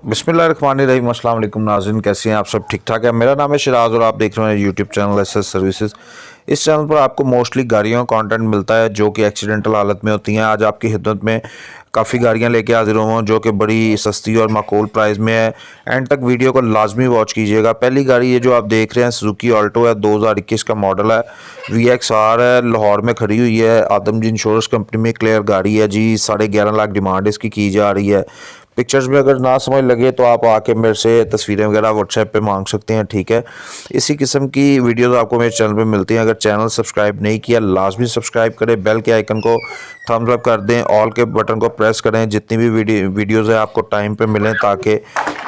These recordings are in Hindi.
बिस्मिल्लाहिर्रहमानिर्रहीम। अस्सलाम वालेकुम नाज़रीन, कैसे हैं आप? सब ठीक ठाक है। मेरा नाम है शिराज और आप देख रहे हैं यूट्यूब चैनल एसएस सर्विसेज। इस चैनल पर आपको मोस्टली गाड़ियों का कंटेंट मिलता है जो कि एक्सीडेंटल हालत में होती हैं। आज आपकी खिदमत में काफ़ी गाड़ियां लेके हाजिर हुआ हूँ जो कि बड़ी सस्ती और माकूल प्राइस में है। एंड तक वीडियो को लाजमी वॉच कीजिएगा। पहली गाड़ी ये जो आप देख रहे हैं सुजुकी ऑल्टो है, 2021 का मॉडल है, VXR है, लाहौर में खड़ी हुई है। आदमजी इंश्योरेंस कंपनी में क्लियर गाड़ी है जी। 11.5 लाख डिमांड इसकी की जा रही है। पिक्चर्स में अगर ना समझ लगे तो आप आके मेरे से तस्वीरें वगैरह व्हाट्सएप पे मांग सकते हैं, ठीक है। इसी किस्म की वीडियोस आपको मेरे चैनल पे मिलती हैं। अगर चैनल सब्सक्राइब नहीं किया लाजमी सब्सक्राइब करें, बेल के आइकन को थम्स अप कर दें, ऑल के बटन को प्रेस करें। जितनी भी वीडियोज़ है आपको टाइम पे मिलें ताकि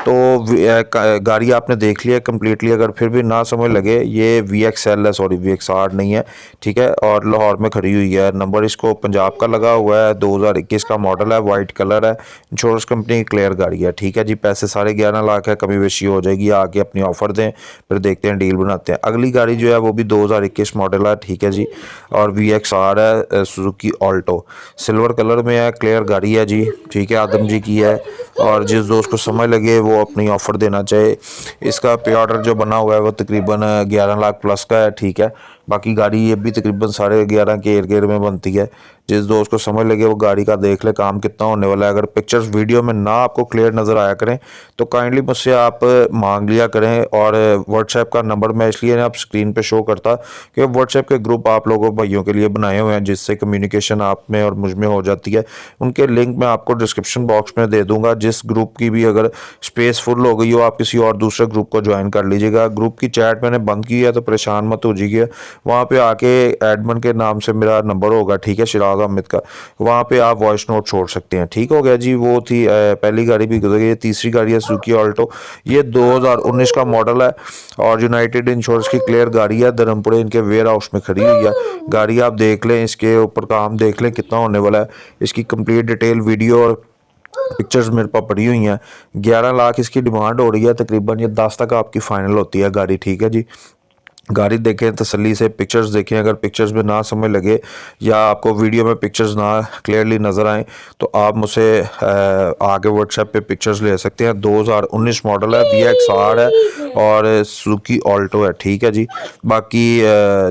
तो गाड़ी आपने देख लिया कम्प्लीटली। अगर फिर भी ना समझ लगे, ये VXL है, सॉरी VXR नहीं है, ठीक है। और लाहौर में खड़ी हुई है। नंबर इसको पंजाब का लगा हुआ है, 2021 का मॉडल है, वाइट कलर है, इंश्योरेंस कंपनी की क्लियर गाड़ी है, ठीक है जी। पैसे 11.5 लाख है, कमी बेशी हो जाएगी। आके अपनी ऑफर दें, फिर देखते हैं, डील बनाते हैं। अगली गाड़ी जो है वो भी 2021 मॉडल है, ठीक है जी, और VXR है, सुजुकी ऑल्टो, सिल्वर कलर में है, क्लियर गाड़ी है जी, ठीक है, आदम जी की है। और जिस दोस्त को समझ लगे वो अपनी ऑफ़र देना चाहे। इसका पे ऑर्डर जो बना हुआ है वो तकरीबन 11 लाख प्लस का है, ठीक है। बाकी गाड़ी ये भी तकरीबन 11.5 के इर्द गिर्द में बनती है। जिस दोस्त को समझ लगे वो गाड़ी का देख ले काम कितना होने वाला है। अगर पिक्चर्स वीडियो में ना आपको क्लियर नज़र आया करें तो काइंडली मुझसे आप मांग लिया करें। और व्हाट्सएप का नंबर मैं इसलिए आप स्क्रीन पे शो करता कि व्हाट्सएप के ग्रुप आप लोगों भाइयों के लिए बनाए हुए हैं जिससे कम्युनिकेशन आप में और मुझ में हो जाती है। उनके लिंक मैं आपको डिस्क्रिप्शन बॉक्स में दे दूंगा। जिस ग्रुप की भी अगर स्पेस फुल हो गई हो आप किसी और दूसरे ग्रुप को ज्वाइन कर लीजिएगा। ग्रुप की चैट मैंने बंद की है तो परेशान मत हो जाइए। वहाँ पे आके एडमिन के नाम से मेरा नंबर होगा, ठीक है, शिराज अहमद का। वहाँ पे आप वॉइस नोट छोड़ सकते हैं, ठीक हो गया जी। वो थी पहली गाड़ी भी गुजर गई। तीसरी गाड़ी है सुजुकी ऑल्टो, ये 2019 का मॉडल है और यूनाइटेड इंश्योरेंस की क्लियर गाड़ी है। धर्मपुरे इनके वेयर हाउस में खड़ी हुई है गाड़ी। आप देख लें, इसके ऊपर काम देख लें कितना होने वाला है। इसकी कंप्लीट डिटेल वीडियो और पिक्चर्स मेरे पास पड़ी हुई हैं। 11 लाख इसकी डिमांड हो रही है, तकरीबन ये 10 तक आपकी फाइनल होती है गाड़ी, ठीक है जी। गाड़ी देखें तसल्ली से, पिक्चर्स देखें। अगर पिक्चर्स में ना समझ लगे या आपको वीडियो में पिक्चर्स ना क्लियरली नज़र आए तो आप मुझसे आगे व्हाट्सएप पे पिक्चर्स ले सकते हैं। 2019 मॉडल है, VXR है और सुजुकी ऑल्टो है, ठीक है जी। बाकी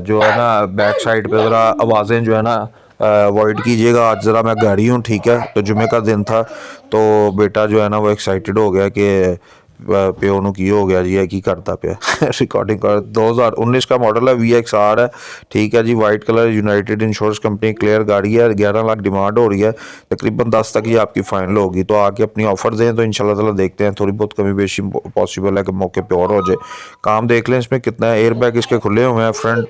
जो है ना बैक साइड पे ज़रा आवाज़ें जो है ना अवॉइड कीजिएगा। आज ज़रा मैं गाड़ी हूँ, ठीक है, तो जुमे का दिन था तो बेटा जो है ना वो एक्साइटेड हो गया कि प्यो ਨੂੰ की हो गया जी, है की करता पे रिकॉर्डिंग कर। 2019 का मॉडल है, VXR है, ठीक है जी, white colour, United Insurance Company clear गाड़ी है। 11 लाख डिमांड हो रही है, तकरीबन 10 तक ही आपकी फाइनल होगी। तो आके अपनी ऑफर दें तो इंशाल्लाह ताला देखते हैं, थोड़ी बहुत कमी बेशी पॉसिबल है कि मौके पे और हो जाए। काम देख लें इसमें कितना है। एयर बैग इसके खुले हुए हैं फ्रंट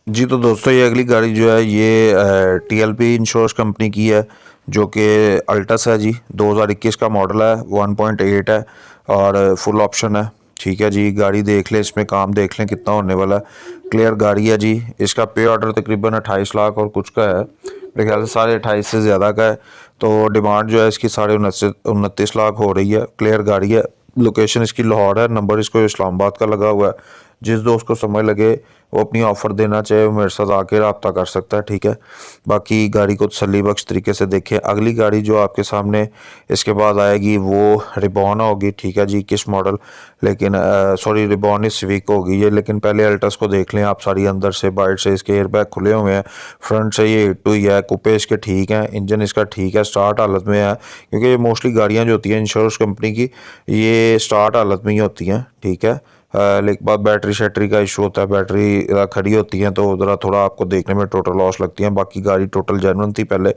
जी। तो दोस्तों ये अगली गाड़ी जो है ये TLP इंश्योरेंस कंपनी की है जो कि अल्टस है जी। 2021 का मॉडल है, 1.8 है और फुल ऑप्शन है, ठीक है जी। गाड़ी देख लें, इसमें काम देख लें कितना होने वाला है। क्लियर गाड़ी है जी। इसका पे ऑर्डर तकरीबन 28 लाख और कुछ का है, मेरे ख्याल से 28.5 से ज़्यादा का है। तो डिमांड जो है इसकी 29.5 लाख हो रही है। क्लियर गाड़ी है। लोकेशन इसकी लाहौर है। नंबर इसको इस्लामाबाद का लगा हुआ है। जिस दोस्त को समझ लगे वो अपनी ऑफ़र देना चाहे वो मेरे साथ आके रब्ता कर सकता है, ठीक है। बाकी गाड़ी को तसल्ली बख्श तरीके से देखें। अगली गाड़ी जो आपके सामने इसके बाद आएगी वो रिबॉन होगी, ठीक है जी। किस मॉडल, लेकिन सॉरी रिबॉन इस वीक होगी ये। लेकिन पहले अल्टस को देख लें आप सारी, अंदर से बाइट से इसके एयर बैग खुले हुए हैं, फ्रंट से ये हिट हुई है, कुपे इसके ठीक हैं, इंजन इसका ठीक है, स्टार्ट हालत में है। क्योंकि ये मोस्टली गाड़ियाँ जो होती हैं इंश्योरेंस कंपनी की ये स्टार्ट हालत में ही होती हैं, ठीक है। लेकिन बाद बैटरी शैटरी का इशू होता है, बैटरी खड़ी होती हैं तो ज़रा थोड़ा आपको देखने में टोटल लॉस लगती हैं। बाकी गाड़ी टोटल जेन्युइन थी पहले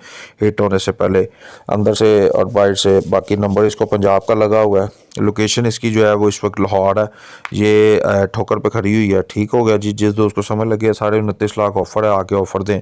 हिट होने से पहले, अंदर से और बाहर से। बाकी नंबर इसको पंजाब का लगा हुआ है। लोकेशन इसकी जो है वो इस वक्त लाहौर है। ये ठोकर पे खड़ी हुई है, ठीक हो गया जी। जिस दोस्त को समझ लगे 29.5 लाख ऑफ़र है, आके ऑफ़र दें।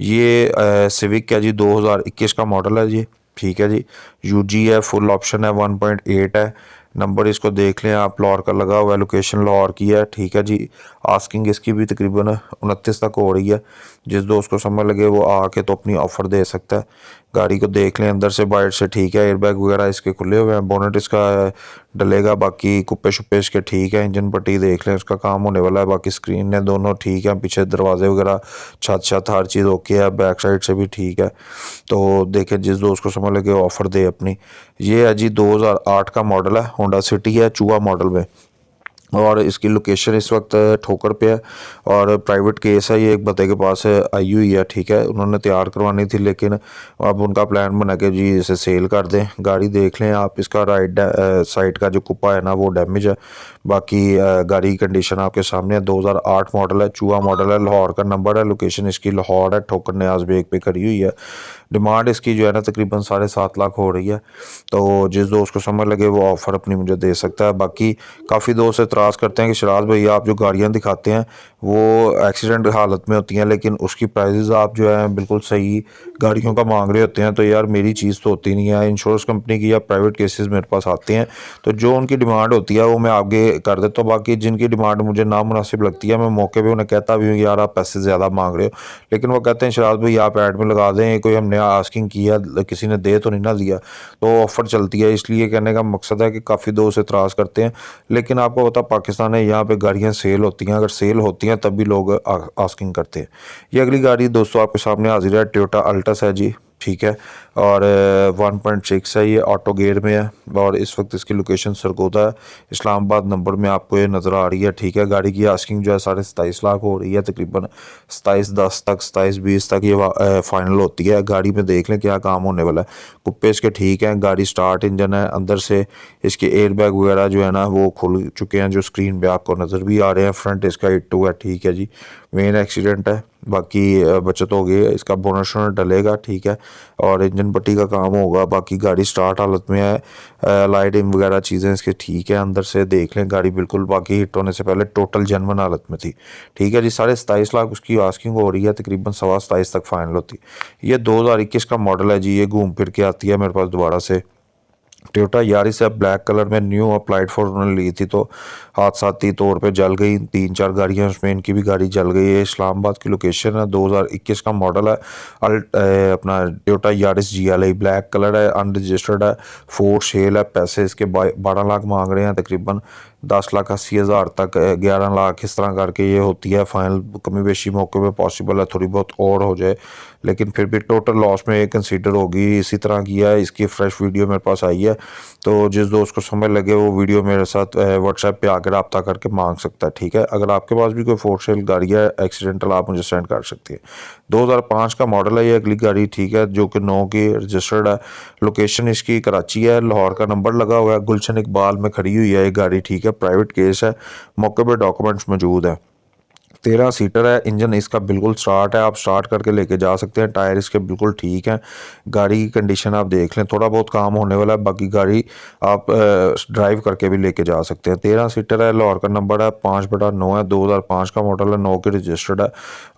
ये सिविक है जी, 2021 का मॉडल है जी, ठीक है जी। UG है, फुल ऑप्शन है, 1.8 है। नंबर इसको देख लें आप, लाहौर का लगा हुआ है, लोकेशन लाहौर की है, ठीक है जी। आस्किंग इसकी भी तकरीबन 29 तक हो रही है। जिस दोस्त को समझ लगे वो आके तो अपनी ऑफ़र दे सकता है। गाड़ी को देख लें अंदर से बाहर से ठीक है, एयरबैग वगैरह इसके खुले हुए हैं, बोनट इसका डलेगा, बाकी कुप्पे शुप्पे इसके ठीक है, इंजन पट्टी देख लें उसका काम होने वाला है, बाकी स्क्रीन है दोनों ठीक है, पीछे दरवाजे वगैरह छत हर चीज़ ओके है, बैक साइड से भी ठीक है। तो देखें जिस दोस्त को समझ लगे ऑफ़र दे अपनी। ये है जी 2008 का मॉडल है, होंडा सिटी है चूहा मॉडल में, और इसकी लोकेशन इस वक्त ठोकर पे है और प्राइवेट केस है, ये एक बंदे के पास आई हुई है, ठीक है, उन्होंने तैयार करवानी थी लेकिन अब उनका प्लान बना के जी इसे सेल कर दें। गाड़ी देख लें आप, इसका राइट साइड का जो कुप्पा है ना वो डैमेज है, बाकी गाड़ी की कंडीशन आपके सामने है। 2008 मॉडल है, चूहा मॉडल है, लाहौर का नंबर है, लोकेशन इसकी लाहौर है, ठोकर न्याज बेग पे खड़ी हुई है। डिमांड इसकी जो है ना तकरीबन 7.5 लाख हो रही है, तो जिस दोस्त को समझ लगे वो ऑफ़र अपनी मुझे दे सकता है। बाकी काफ़ी दोस्त एतराज़ करते हैं कि शराज भैया आप जो गाड़ियाँ दिखाते हैं वो एक्सीडेंट हालत में होती हैं, लेकिन उसकी प्राइजेज़ आप जो है बिल्कुल सही गाड़ियों का मांग रहे होते हैं, तो यार मेरी चीज़ तो होती नहीं है। इंश्योरेंस कंपनी की या प्राइवेट केसेस मेरे पास आते हैं, तो जो उनकी डिमांड होती है वो मैं आगे कर देता हूँ। बाकी जिनकी डिमांड मुझे नामुनासिब लगती है मैं मौके पे उन्हें कहता भी हूँ यार आप पैसे ज़्यादा मांग रहे हो, लेकिन वो कहते हैं शराज भाई आप ऐड में लगा दें, कोई हमने आस्किंग किया किसी ने दे तो नहीं ना दिया, तो ऑफ़र चलती है। इसलिए कहने का मकसद है कि काफ़ी दोस्त एतराज़ करते हैं, लेकिन आपको पता पाकिस्तान है, यहाँ पे गाड़ियाँ सेल होती हैं, अगर सेल होती हैं तब भी लोग आस्किंग करते हैं। ये अगली गाड़ी दोस्तों आपके सामने हाजिर है, टोयोटा अल्टस है जी, ठीक है, और 1.6 है, ये ऑटो गियर में है और इस वक्त इसकी लोकेशन सरगोदा है, इस्लामाबाद नंबर में आपको ये नज़र आ रही है, ठीक है। गाड़ी की आस्किंग जो है 27.5 लाख हो रही है, तकरीबन 27.10 तक 27.20 तक ये फाइनल होती है। गाड़ी में देख लें क्या काम होने वाला है, कुप्पे इसके ठीक हैं, गाड़ी स्टार्ट इंजन है, अंदर से इसके एयर बैग वगैरह जो है ना वो खुल चुके हैं, जो स्क्रीन पे आपको नज़र भी आ रहे हैं। फ्रंट इसका इट्टू है, ठीक है जी, मेन एक्सीडेंट है, बाकी बचत हो गई, इसका बोनट शोनट डलेगा, ठीक है, और इंजन पट्टी का काम होगा। बाकी गाड़ी स्टार्ट हालत में है, लाइटिंग वगैरह चीज़ें इसके ठीक है, अंदर से देख लें गाड़ी बिल्कुल, बाकी हिट होने से पहले टोटल जेन्युइन हालत में थी, ठीक है जी। 27.5 लाख उसकी आस्किंग हो रही है, तकरीबन 27.25 तक फाइनल होती है। ये 2021 का मॉडल है जी, ये घूम फिर के आती है मेरे पास दोबारा से। टोयोटा यारिस है, ब्लैक कलर में, न्यू अप्लाइड फॉर उन्होंने ली थी तो हादसाती तौर पे जल गई, 3-4 गाड़ियाँ उसमें, इनकी भी गाड़ी जल गई है। इस्लामाबाद की लोकेशन है, 2021 का मॉडल है, अपना Toyota Yaris GLI black colour है, अनरजिस्टर्ड है, फोर सेल है, पैसे इसके 12 लाख मांग रहे हैं, तकरीबन 10,80,000 तक 11 लाख इस तरह करके ये होती है फाइनल। कमी बेशी मौके पे पॉसिबल है थोड़ी बहुत और हो जाए, लेकिन फिर भी टोटल लॉस में ये कंसीडर होगी। इसी तरह की है, इसकी फ्रेश वीडियो मेरे पास आई है, तो जिस दोस्त को समझ लगे वो वीडियो मेरे साथ व्हाट्सएप पे आकर रब्ता करके मांग सकता है, ठीक है। अगर आपके पास भी कोई फोर सेल गाड़ी है एक्सीडेंटल, आप मुझे सेंड कर सकती है। 2005 का मॉडल है ये अगली गाड़ी, ठीक है, जो कि 9 की रजिस्टर्ड है, लोकेशन इसकी कराची है, लाहौर का नंबर लगा हुआ है, गुलशन इकबाल में खड़ी हुई है ये गाड़ी, ठीक है, प्राइवेट केस है, मौके पे डॉक्यूमेंट्स मौजूद है। 13 सीटर है, इंजन इसका बिल्कुल स्टार्ट है, आप स्टार्ट करके लेके जा सकते हैं, टायर इसके बिल्कुल ठीक हैं, गाड़ी की कंडीशन आप देख लें, थोड़ा बहुत काम होने वाला है, बाकी गाड़ी आप ड्राइव करके भी लेके जा सकते हैं। 13 सीटर है, लाहौर का नंबर है, 5/9 है, 2005 का मॉडल है, 9 की रजिस्टर्ड है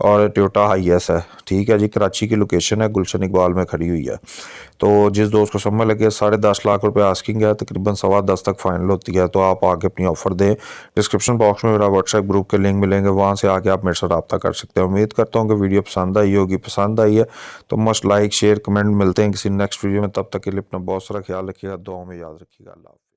और टोयोटा हाईएस है, ठीक है जी। कराची की लोकेशन है, गुलशन इकबाल में खड़ी हुई है। तो जिस दोस्त को समझ लगे 10.5 लाख रुपए आस्किंग है, तकरीबन 10.15 तक फाइनल होती है, तो आप आके अपनी ऑफर दें। डिस्क्रिप्शन बॉक्स में मेरा व्हाट्सएप ग्रुप के लिंक मिलेंगे, वहाँ से आके आप मेरे से रब्ता कर सकते हैं। उम्मीद करता हूँ कि वीडियो पसंद आई होगी, पसंद आई है तो मस्ट लाइक शेयर कमेंट, मिलते हैं किसी नेक्स्ट वीडियो में, तब तक के लिए अपना बहुत सारा ख्याल रखिएगा, दुआओं में याद रखिएगा। अल्लाह।